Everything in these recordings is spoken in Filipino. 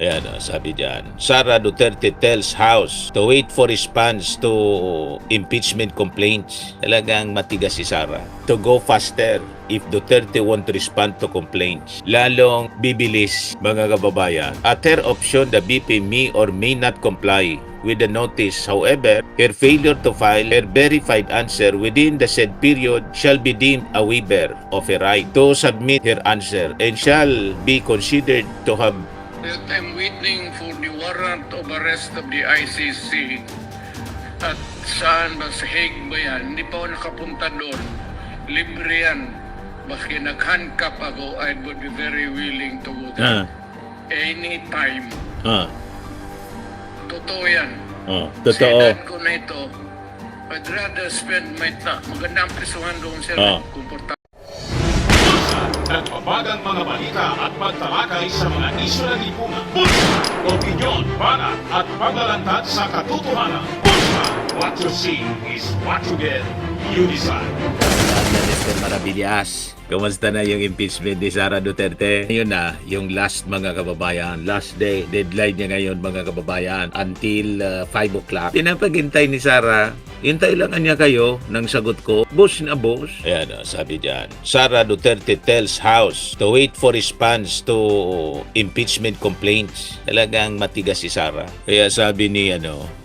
Ayan, sabi diyan. Sara Duterte tells House to wait for response to impeachment complaints. Talagang matigas si Sara. To go faster if Duterte won't respond to complaints. Lalong bibilis, mga kababayan. At her option, the BP may or may not comply with the notice. However, her failure to file her verified answer within the said period shall be deemed a waiver of her right to submit her answer and shall be considered to have that I'm waiting for the warrant of arrest of the ICC. At saan ba, sa Hague ba yan? Hindi pa ako nakapunta doon. Libre yan. Baki nag-handcuff ako, I would be very willing to go there. Anytime. Totoo yan. Totoo. Sinan ko na ito. I'd rather spend my time. Maganda ang prisuhan doon sir. Komportable. Nagpapagang mga balita at pagtalakay sa mga isyu ng lipunan. Bulsa! Opinyon, banat at paglalantad sa katotohanan. Bulsa! What you see is what you get. You decide. Mr. Maravillas, kamusta na yung impeachment ni Sara Duterte? Ngayon na, yung last mga kababayan, last day, deadline niya ngayon mga kababayan, until 5 o'clock. Pinapaghintay ni Sara, hintay lang niya kayo ng sagot ko, boss na boss. Ayan, sabi diyan. Sara Duterte tells House to wait for response to impeachment complaints. Talagang matigas si Sara. Kaya sabi ni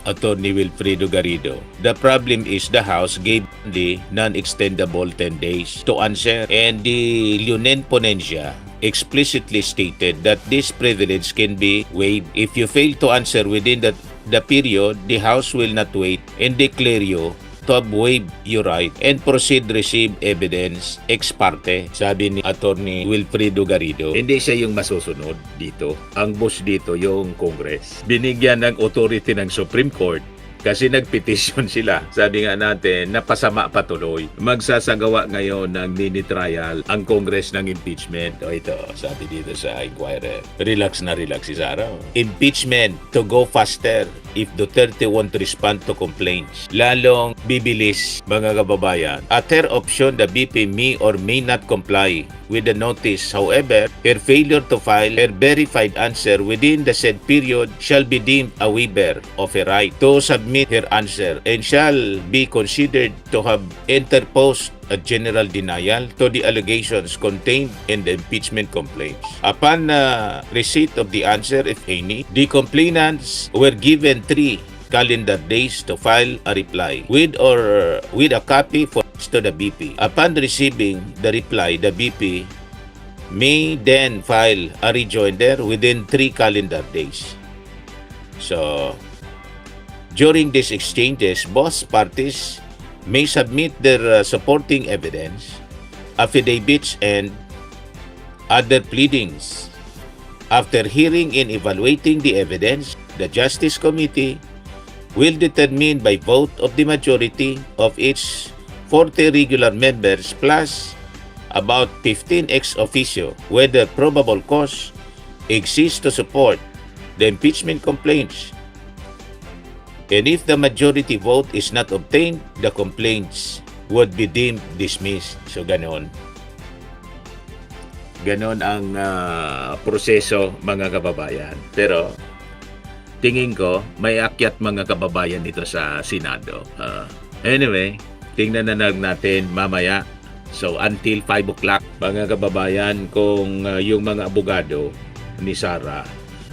Attorney Wilfredo Garrido, the problem is the House gave the non-extendable 10 days to answer, and the Lunen Ponencia explicitly stated that this privilege can be waived. If you fail to answer within the period, the House will not wait and declare you to have waived your right and proceed receive evidence ex parte, sabi ni Attorney Wilfredo Garrido. Hindi siya yung masusunod dito. Ang boss dito yung Congress. Binigyan ng authority ng Supreme Court kasi nagpetisyon sila. Sabi nga natin, napasama patuloy. Magsasagawa ngayon ng mini-trial ang Congress ng impeachment. O ito, sabi dito sa Inquirer. Relax na relax si Sara. Impeachment to go faster if Duterte won't respond to complaints. Lalong bibilis, mga kababayan. At her option, the BP may or may not comply with the notice. However, her failure to file her verified answer within the said period shall be deemed a waiver of her right to submit her answer and shall be considered to have interposed a general denial to the allegations contained in the impeachment complaints. Upon receipt of the answer, if any, the complainants were given 3 calendar days to file a reply with a copy for to the BP. Upon receiving the reply, the BP may then file a rejoinder within 3 calendar days. So, during these exchanges, both parties may submit their supporting evidence, affidavits, and other pleadings. After hearing and evaluating the evidence, the Justice Committee will determine by vote of the majority of its 40 regular members plus about 15 ex officio whether probable cause exists to support the impeachment complaints. And if the majority vote is not obtained, the complaints would be deemed dismissed. So, ganon. Ganon ang proseso, mga kababayan. Pero, tingin ko, may akyat mga kababayan dito sa Senado. Anyway, tingnan na lang natin mamaya. So, until 5 o'clock, mga kababayan, kung yung mga abogado ni Sara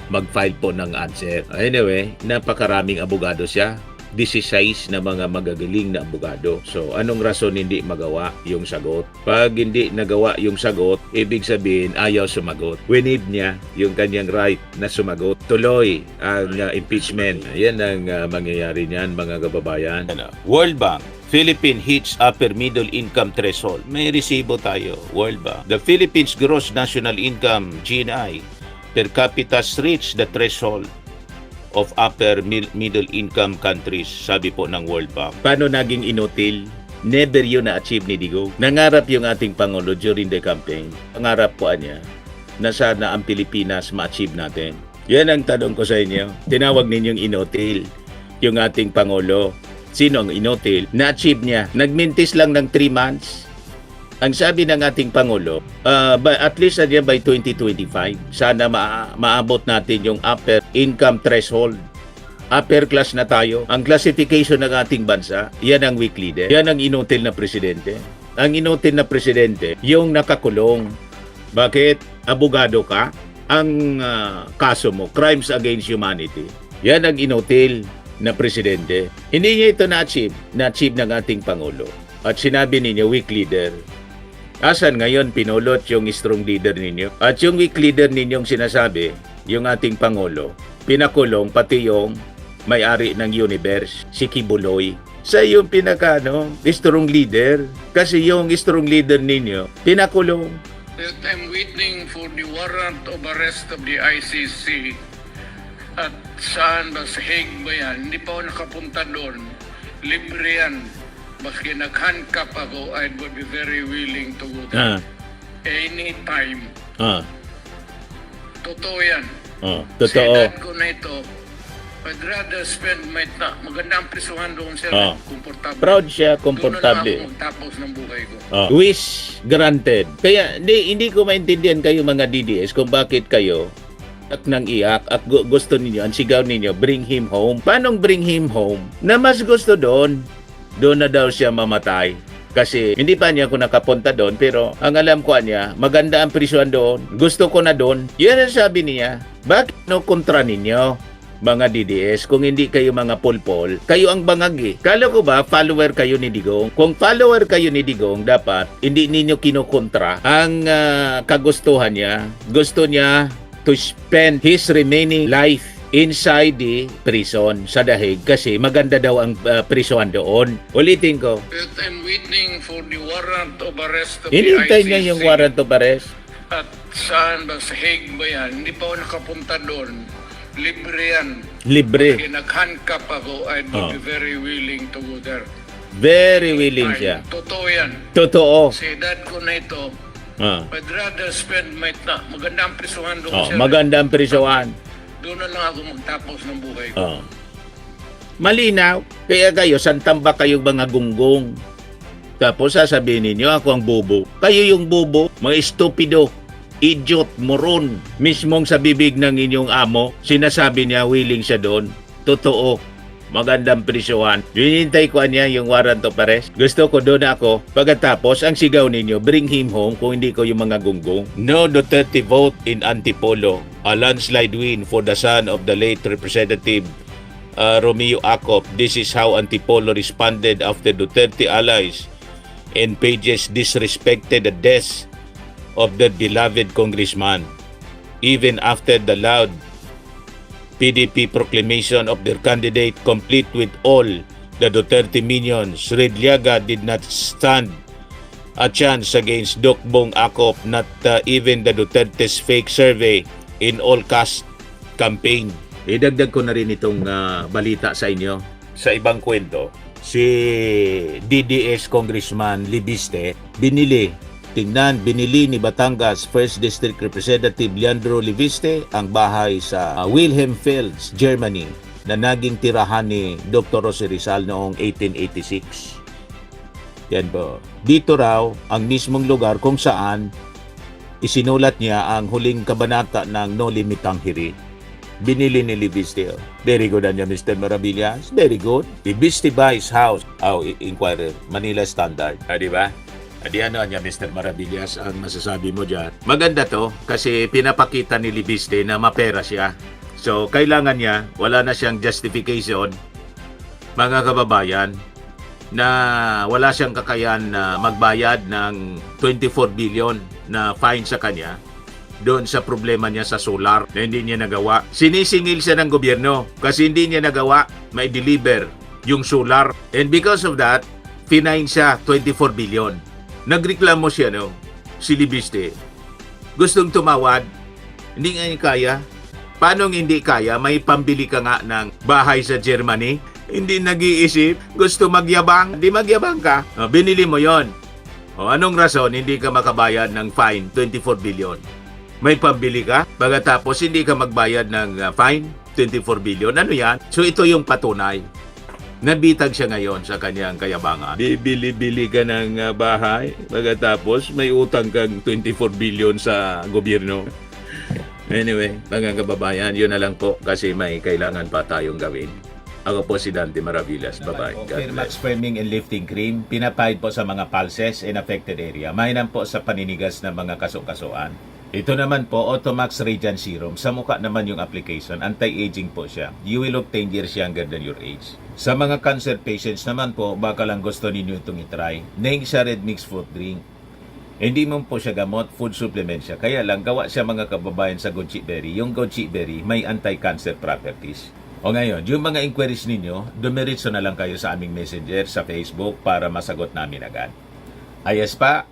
mag-file po ng answer. Anyway, napakaraming abogado siya. 16 na mga magagaling na abogado. So, anong rason hindi magawa yung sagot? Pag hindi nagawa yung sagot, ibig sabihin ayaw sumagot. Winib niya yung kanyang right na sumagot. Tuloy ang impeachment. Yan ang mangyayari niyan, mga kababayan. World Bank, Philippine hits upper middle income threshold. May resibo tayo, World Bank. The Philippines gross national income, GNI, per capita reached the threshold of upper middle income countries, sabi po ng World Bank. Paano naging inutil? Never yun na-achieve ni Digong. Nangarap yung ating Pangulo during the campaign. Pangarap po niya na sana ang Pilipinas ma-achieve natin. Yan ang tanong ko sa inyo. Tinawag ninyong inutil yung ating Pangulo. Sino ang inutil? Na-achieve niya. Nagmintis lang ng 3 months. Ang sabi ng ating Pangulo, at least by 2025, sana maabot natin yung upper income threshold. Upper class na tayo. Ang classification ng ating bansa, yan ang weak leader. Yan ang inutil na presidente. Ang inutil na presidente, yung nakakulong. Bakit? Abogado ka? Ang kaso mo, crimes against humanity. Yan ang inutil na presidente. Hindi niya ito na-achieve ng ating Pangulo. At sinabi ninyo, weak leader. Asan ngayon pinulot yung strong leader ninyo? At yung weak leader ninyong sinasabi, yung ating Pangulo, pinakulong pati yung may-ari ng universe, si Kibuloy. Sa yung strong leader. Kasi yung strong leader ninyo, pinakulong. That I'm waiting for the warrant of arrest of the ICC. At saan ba? Sa Hague ba yan? Hindi pa ako nakapunta doon. Libre yan. Maski nag-handcuff ako, I would be very willing to go there. Anytime. Totoo yan. Totoo. Sa edad ko na ito, I'd rather spend my maganda ang prisuhan doon sir. Komportable. Proud siya, Doon komportable. na lang ako magtapos ng buhay ko. Wish granted. Kaya hindi ko maintindihan kayo mga DDS kung bakit kayo nang iyak at gusto ninyo, ang sigaw ninyo, bring him home. Paano bring him home? Na mas gusto doon na daw siya mamatay. Kasi hindi pa niya ako nakapunta doon, pero ang alam ko niya, maganda ang prisuhan doon. Gusto ko na doon. Yan ang sabi niya. Bakit kontra ninyo? Mga DDS, kung hindi kayo mga pulpol, kayo ang bangag eh. Kala ko ba, follower kayo ni Digong? Kung follower kayo ni Digong, dapat hindi ninyo kinukontra ang kagustuhan niya. Gusto niya to spend his remaining life inside the prison sa Dahig kasi maganda daw ang prison doon. Ulitin ko. But I'm waiting for the warrant of arrest of the Hinihintay ICC. niya yung warrant of arrest. At saan ba? Sa Hague ba yan? Hindi pa ako nakapunta doon. Libre yan. Libre. Maski nag-handcuff ako, I would be very willing to go there. Very willing siya. Totoo yan. Totoo. Sa edad ko na ito, I'd rather spend my maganda ang prisuhan doon sir. Maganda ang prisuhan. Doon na lang ako magtapos ng buhay ko. Malinaw. Kaya kayo, santamba kayong mga gunggong. Tapos sasabihin ninyo, ako ang bobo. Kayo yung bobo, mga estupido, idiot, moron. Mismong sa bibig ng inyong amo, sinasabi niya willing siya doon. Totoo. Magandang prisuhan. Hinintay ko niya yung warrant of arrest. Gusto ko doon ako. Pagkatapos, ang sigaw ninyo, bring him home kung hindi ko yung mga gunggong. No Duterte vote in Antipolo. A landslide win for the son of the late Representative Romeo Acop. This is how Antipolo responded after Duterte allies and pages disrespected the death of the beloved congressman. Even after the loud PDP proclamation of their candidate complete with all the Duterte minions, Redliaga did not stand a chance against Dokbong Acop, not even the Duterte's fake survey in all cast campaign. Idagdag ko na rin itong balita sa inyo. Sa ibang kwento, si DDS Congressman Libiste binili ni Batangas 1st District Representative Leandro Libiste ang bahay sa Wilhelmfeld, Germany na naging tirahan ni Dr. Jose Rizal noong 1886. Yan po. Dito raw ang mismong lugar kung saan isinulat niya ang huling kabanata ng No Limit Tanghiri. Binili ni Libiste. Very good niya, Mr. Maravillas. Very good. Libiste buys house. Inquirer. Manila Standard. Di ba? Adi ano niya, Mr. Maravillas, ang masasabi mo dyan? Maganda to kasi pinapakita ni Libiste na mapera siya. So, kailangan niya, wala na siyang justification, mga kababayan, na wala siyang kakayan na magbayad ng 24 billion na fine sa kanya doon sa problema niya sa solar na hindi niya nagawa. Sinisingil siya ng gobyerno kasi hindi niya nagawa may deliver yung solar. And because of that, fine siya 24 billion. Nagreklamo siya, si Libiste. Gustong tumawad, hindi nga niya kaya. Paano hindi kaya? May pambili ka nga ng bahay sa Germany. Hindi nag-iisip, gusto magyabang. Hindi magyabang ka. Binili mo yon. Anong rason hindi ka makabayad ng fine, 24 billion? May pambili ka, pagkatapos hindi ka magbayad ng fine, 24 billion. Ano yan? So ito yung patunay. Nabitag siya ngayon sa kanyang kayabangan. Bibili-bili ka ng bahay, pagkatapos may utang kang 24 billion sa gobyerno. Anyway, mga kababayan, yun na lang po kasi may kailangan pa tayong gawin. Ako po si Dante Maravillas. Bye-bye. God Firmax bless. Firming and Lifting Cream, pinapahid po sa mga pulses in affected area. Mainam po sa paninigas ng mga kasukasuan. Ito naman po, Automax Radiant Serum. Sa mukha naman yung application, anti-aging po siya. You will look 10 years younger than your age. Sa mga cancer patients naman po, baka lang gusto ninyo itong itry. Ning siya red mixed fruit drink. Hindi mo po siya gamot, food supplement siya. Kaya lang, gawa siya mga kababayan sa goji berry. Yung goji berry may anti-cancer properties. O ngayon, yung mga inquiries ninyo, dumiritso na lang kayo sa aming messenger sa Facebook para masagot namin agad. Ayos pa?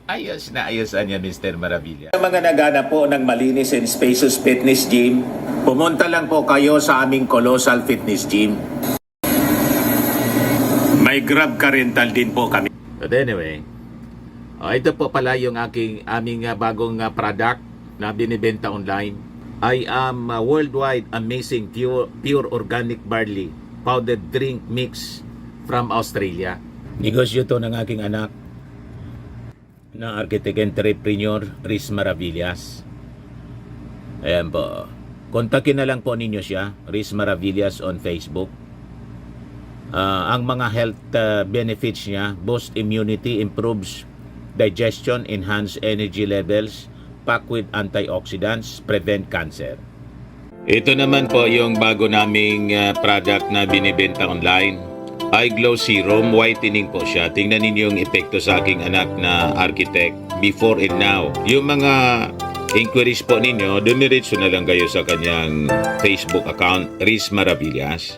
Ayos na ayos niya, Mr. Maravilla. Sa mga nagana po ng malinis and spacious fitness gym, pumunta lang po kayo sa aming Colossal Fitness Gym. May Grab car rental din po kami. But anyway, ito po pala yung aming bagong product na binibenta online. I am worldwide amazing pure organic barley powdered drink mix from Australia. Negosyo to ng aking anak na architect entrepreneur Riz Maravillas. Ayan po. Kontakin na lang po ninyo siya, Riz Maravillas on Facebook. Ang mga health benefits niya, boost immunity, improves digestion, enhance energy levels, packed with antioxidants, prevent cancer. Ito naman po yung bago naming product na binibenta online. Eye Glow Serum, whitening po siya. Tingnan ninyo yung epekto sa aking anak na architect before and now. Yung mga inquiries po ninyo, dumiretso na lang kayo sa kanyang Facebook account, Riz Maravillas.